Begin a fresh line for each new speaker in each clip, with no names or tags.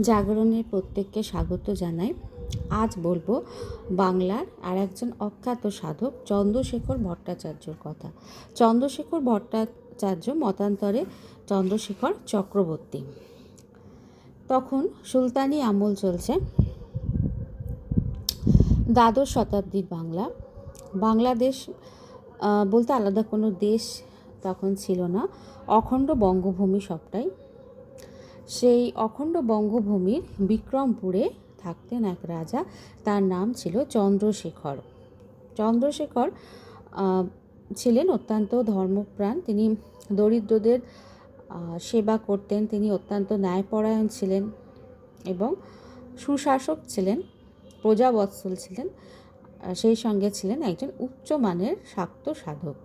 জাগরণের প্রত্যেককে স্বাগত জানাই। আজ বলবো বাংলার আর একজন অখ্যাত সাধক চন্দ্রশেখর ভট্টাচার্যর কথা। চন্দ্রশেখর ভট্টাচার্য মতান্তরে চন্দ্রশেখর চক্রবর্তী। তখন সুলতানি আমল চলছে, দ্বাদশ শতাব্দীর বাংলা। বাংলাদেশ বলতে আলাদা কোনো দেশ তখন ছিল না, অখণ্ড বঙ্গভূমি সবটাই। সেই অখণ্ড বঙ্গভূমির বিক্রমপুরে থাকতেন এক রাজা, তার নাম ছিল চন্দ্রশেখর। চন্দ্রশেখর ছিলেন অত্যন্ত ধর্মপ্রাণ, তিনি দরিদ্রদের সেবা করতেন, তিনি অত্যন্ত ন্যায়পরায়ণ ছিলেন এবং সুশাসক ছিলেন, প্রজাবৎসল ছিলেন। সেই সঙ্গে ছিলেন একজন উচ্চমানের শাক্ত সাধক।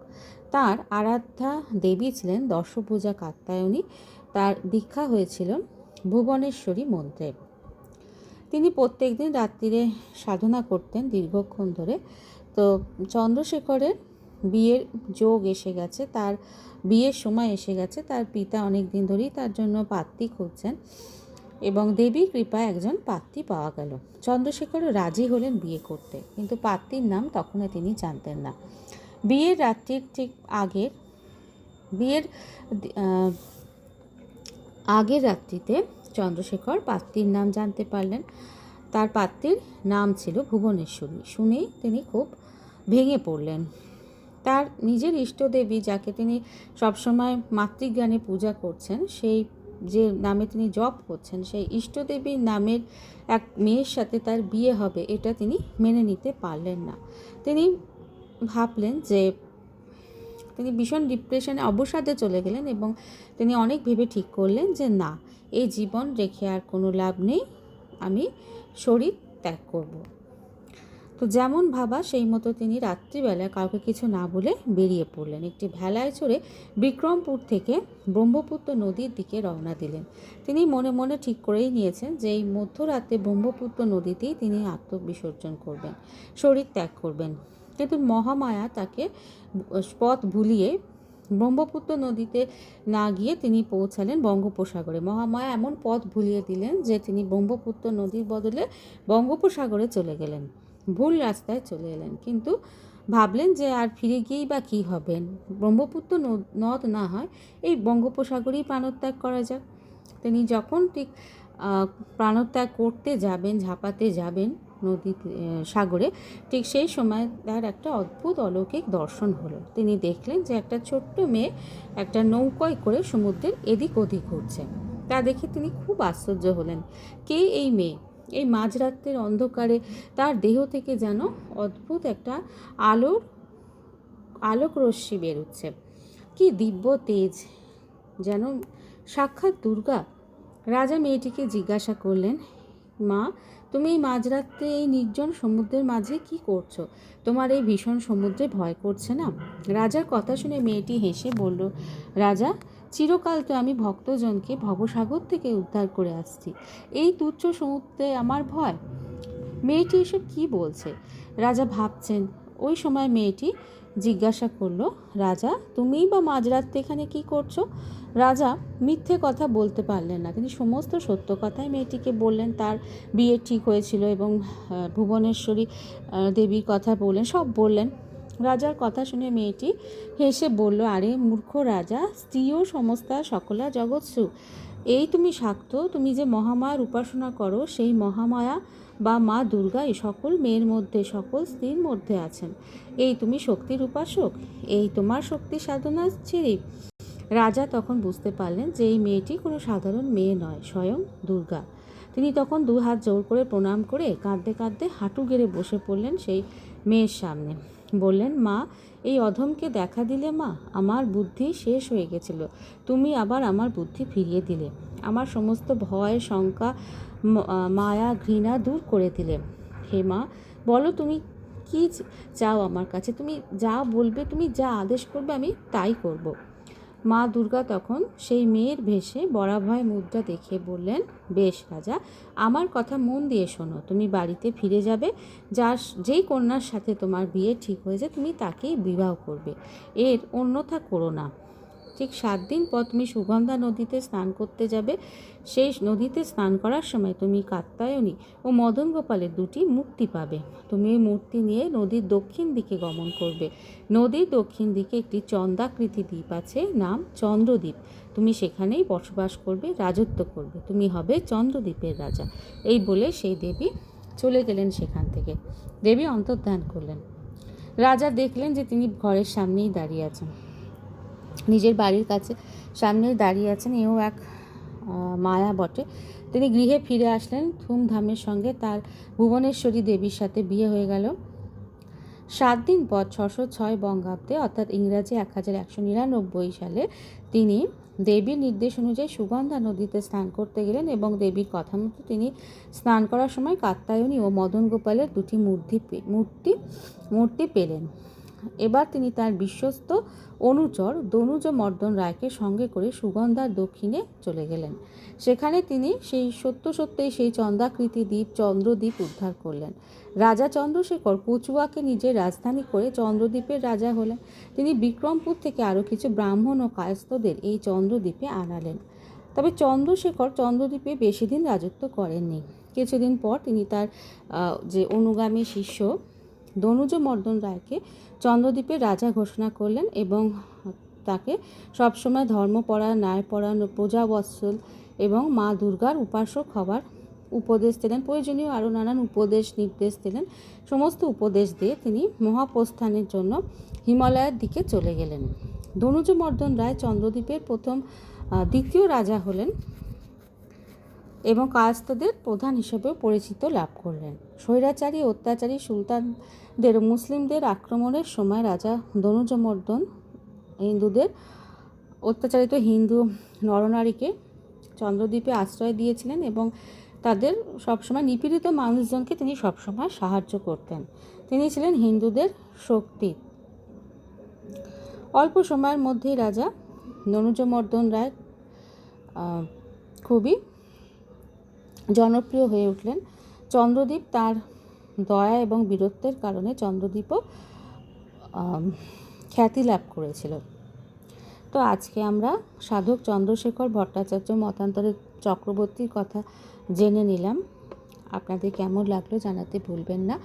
তার আরাধ্যা দেবী ছিলেন দশভুজা কাত্যায়নী। তার দীক্ষা হয়েছিল ভুবনেশ্বরী মন্ত্রে। তিনি প্রত্যেক দিন রাত্রিরে সাধনা করতেন দীর্ঘক্ষণ ধরে। তো চন্দ্রশেখরের বিয়ের যোগ এসে গেছে, তার বিয়ের সময় এসে গেছে। তার পিতা অনেক দিন ধরেই তার জন্য পাত্রী খুঁজছেন এবং দেবীর কৃপায় একজন পাত্রী পাওয়া গেল। চন্দ্রশেখরও রাজি হলেন বিয়ে করতে, কিন্তু পাত্রীর নাম তখনও তিনি জানতেন না। বিয়ের রাত্রির ঠিক আগের রাত্রিতে চন্দ্রশেখর পাত্রীর নাম জানতে পারলেন। তার পাত্রীর নাম ছিল ভুবনেশ্বরী। শুনেই তিনি খুব ভেঙে পড়লেন। তার নিজের ইষ্টদেবী, যাকে তিনি সবসময় মাতৃজ্ঞানে পূজা করছেন, সেই যে নামে তিনি জপ করছেন, সেই ইষ্টদেবীর নামের এক মেয়ের সাথে তার বিয়ে হবে, এটা তিনি মেনে নিতে পারলেন না। তিনি ভাবলেন যে তিনি ভীষণ ডিপ্রেশনে, অবসাদে চলে গেলেন এবং তিনি অনেক ভেবে ঠিক করলেন যে না, এই জীবন রেখে আর কোনো লাভ নেই, আমি শরীর ত্যাগ করব। তো যেমন ভাবা সেই মতো তিনি রাত্রিবেলা কাউকে কিছু না বলে বেরিয়ে পড়লেন। একটি ভেলায় চড়ে বিক্রমপুর থেকে ব্রহ্মপুত্র নদীর দিকে রওনা দিলেন। তিনি মনে মনে ঠিক করেই নিয়েছেন যে এই মধ্যরাতে ব্রহ্মপুত্র নদীতেই তিনি আত্মবিসর্জন করবেন, শরীর ত্যাগ করবেন। কিন্তু মহামায়া তাকে পথ ভুলিয়ে ব্রহ্মপুত্র নদীতে না গিয়ে তিনি পৌঁছালেন বঙ্গোপসাগরে। মহামায়া এমন পথ ভুলিয়ে দিলেন যে তিনি ব্রহ্মপুত্র নদীর বদলে বঙ্গোপসাগরে চলে গেলেন, ভুল রাস্তায় চলে এলেন। কিন্তু ভাবলেন যে আর ফিরে গিয়েই বা কী হবেন, ব্রহ্মপুত্র নদ না হয় এই বঙ্গোপসাগরেই প্রাণত্যাগ করা যাক। তিনি যখন ঠিক প্রাণত্যাগ করতে যাবেন, ঝাঁপাতে যাবেন নদী সাগরে, ঠিক সেই সময় তার একটা অদ্ভুত অলৌকিক দর্শন হলো। তিনি দেখলেন যে একটা ছোট্ট মেয়ে একটা নৌকায় করে সমুদ্রের এদিক ওদিক ঘুরছে। তা দেখে তিনি খুব আশ্চর্য হলেন। কে এই মেয়ে? এই মাঝরাত্রের অন্ধকারে তার দেহ থেকে যেন অদ্ভুত একটা আলোক রশ্মি বেরোচ্ছে। কি দিব্য তেজ, যেন সাক্ষাৎ দুর্গা। রাজা মেয়েটিকে জিজ্ঞাসা করলেন, মা, তুমি এই মাঝরাত্রে এই নির্জন সমুদ্রের মাঝে কি করছো? তোমার এই ভীষণ সমুদ্রে ভয় করছে না? রাজার কথা শুনে মেয়েটি হেসে বলল, রাজা, চিরকাল তো আমি ভক্তজনকে ভবসাগর থেকে উদ্ধার করে আসছি, এই তুচ্ছ সমুদ্রে আমার ভয়? মেয়েটি এসব কি বলছে? রাজা ভাবছেন। ওই সময় মেয়েটি জিজ্ঞাসা করল, রাজা, তুমিই বা মাঝরাত্রে এখানে কি করছো? রাজা মিথ্যে কথা বলতে পারলেন না, তিনি সমস্ত সত্য কথাই মেয়েটিকে বললেন। তার বিয়ে ঠিক হয়েছিল এবং ভুবনেশ্বরী দেবীর কথা বললেন, সব বললেন। রাজার কথা শুনে মেয়েটি হেসে বলল, আরে মূর্খ রাজা, স্ত্রীও সমস্তা সকলা জগৎসু। এই তুমি শাক্ত, তুমি যে মহামায়ার উপাসনা করো, সেই মহামায়া বা মা দুর্গা এই সকল মেয়ের মধ্যে, সকল স্ত্রীর মধ্যে আছেন। এই তুমি শক্তির উপাসক, এই তোমার শক্তি সাধনা ছিরি। রাজা তখন বুঝতে পারলেন যে এই মেয়েটি কোনো সাধারণ মেয়ে নয়, স্বয়ং দুর্গা। তিনি তখন দু হাত জোর করে প্রণাম করে কাঁদতে কাঁদতে হাঁটু গেড়ে বসে পড়লেন সেই মেয়ের সামনে। বললেন, মা, এই অধমকে দেখা দিলে মা, আমার বুদ্ধি শেষ হয়ে গেছিল, তুমি আবার আমার বুদ্ধি ফিরিয়ে দিলে, আমার সমস্ত ভয়, শঙ্কা, মায়া, ঘৃণা দূর করে দিলে। হে মা, বলো তুমি কি চাও আমার কাছে? তুমি যা বলবে, তুমি যা আদেশ করবে, আমি তাই করব। মা দুর্গা তখন সেই মেয়ের ভেষে বরাভয় মুদ্রা দেখিয়ে বললেন, বেশ রাজা, আমার কথা মন দিয়ে শোনো। তুমি বাড়িতে ফিরে যাবে, যেই কন্যার সাথে তোমার বিয়ে ঠিক হয়েছে তুমি তাকেই বিবাহ করবে, এর অন্যথা করো না। ঠিক 7 দিন পর তুমি সুগন্ধা নদীতে স্নান করতে যাবে। সেই নদীতে স্নান করার সময় তুমি কাত্যায়নী ও মদন গোপালের দুটি মূর্তি পাবে। তুমি ওই মূর্তি নিয়ে নদীর দক্ষিণ দিকে গমন করবে। নদীর দক্ষিণ দিকে একটি চন্দ্রাকৃতি দ্বীপ আছে, নাম চন্দ্রদ্বীপ। তুমি সেখানেই বসবাস করবে, রাজত্ব করবে, তুমি হবে চন্দ্রদ্বীপের রাজা। এই বলে সেই দেবী চলে গেলেন সেখান থেকে। দেবী অন্তর্ধান করলেন। রাজা দেখলেন যে তিনি ঘরের সামনেই দাঁড়িয়ে আছেন, নিজের বাড়ির কাছে সামনেই দাঁড়িয়ে আছেন। এও এক মায়া বটে। তিনি গৃহে ফিরে আসলেন। ধুমধামের সঙ্গে তার ভুবনেশ্বরী দেবীর সাথে বিয়ে হয়ে গেল। 7 দিন পর 606 বঙ্গাব্দে অর্থাৎ ইংরাজি 1199 সালে তিনি দেবীর নির্দেশ অনুযায়ী সুগন্ধা নদীতে স্নান করতে গেলেন এবং দেবীর কথা মতো তিনি স্নান করার সময় কাত্যায়নী ও মদন গোপালের দুটি মূর্তি পেলেন। এবার তিনি তার বিশ্বস্ত অনুচর দনুজ মর্দন রায়কে সঙ্গে করে সুগন্ধার দক্ষিণে চলে গেলেন। সেখানে তিনি সত্যই সেই চন্দ্রাকৃতি দ্বীপ চন্দ্রদ্বীপ উদ্ধার করলেন। রাজা চন্দ্রশেখর কচুয়াকে নিজের রাজধানী করে চন্দ্রদ্বীপের রাজা হলেন। তিনি বিক্রমপুর থেকে আরও কিছু ব্রাহ্মণ ও কায়স্থদের এই চন্দ্রদ্বীপে আনালেন। তবে চন্দ্রশেখর চন্দ্রদ্বীপে বেশি দিন রাজত্ব করেননি। কিছুদিন পর তিনি তার যে অনুগামী শিষ্য দনুজ মর্দন রায়কে চন্দ্রদ্বীপের রাজা ঘোষণা করলেন এবং তাকে সবসময় ধর্মপরায়ণ, ন্যায়পরায়ণ, প্রজাবৎসল এবং মা দুর্গার উপাসক হবার উপদেশ দিলেন। প্রয়োজনীয় আরও নানান উপদেশ নির্দেশ দিলেন। সমস্ত উপদেশ দিয়ে তিনি মহাপ্রস্থানের জন্য হিমালয়ের দিকে চলে গেলেন। দনুজ মর্দন রায় চন্দ্রদ্বীপের দ্বিতীয় রাজা হলেন এবং কায়স্থদের প্রধান হিসেবেও পরিচিত লাভ করলেন। স্বৈরাচারী অত্যাচারী সুলতানদের মুসলিমদের আক্রমণের সময় রাজা দনুজমর্দন হিন্দুদের অত্যাচারিত হিন্দু নরনারীকে চন্দ্রদ্বীপে আশ্রয় দিয়েছিলেন এবং তাদের সবসময় নিপীড়িত মানুষজনকে তিনি সবসময় সাহায্য করতেন। তিনি ছিলেন হিন্দুদের শক্তি। অল্প সময়ের মধ্যেই রাজা দনুজমর্দন রায় খুবই জনপ্রিয় হয়ে উঠলেন। চন্দ্রদ্বীপ তার দয়া এবং বীরত্বের কারণে চন্দ্রদ্বীপও খ্যাতি লাভ করেছিল। তো আজকে আমরা সাধক চন্দ্রশেখর ভট্টাচার্য মতান্তরের চক্রবর্তীর কথা জেনে নিলাম। আপনাদের কেমন লাগলো জানাতে ভুলবেন না।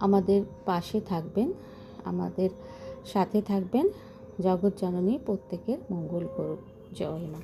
আমাদের পাশে থাকবেন, আমাদের সাথে থাকবেন। জগৎ জননী প্রত্যেকের মঙ্গল করুক। জয় মা।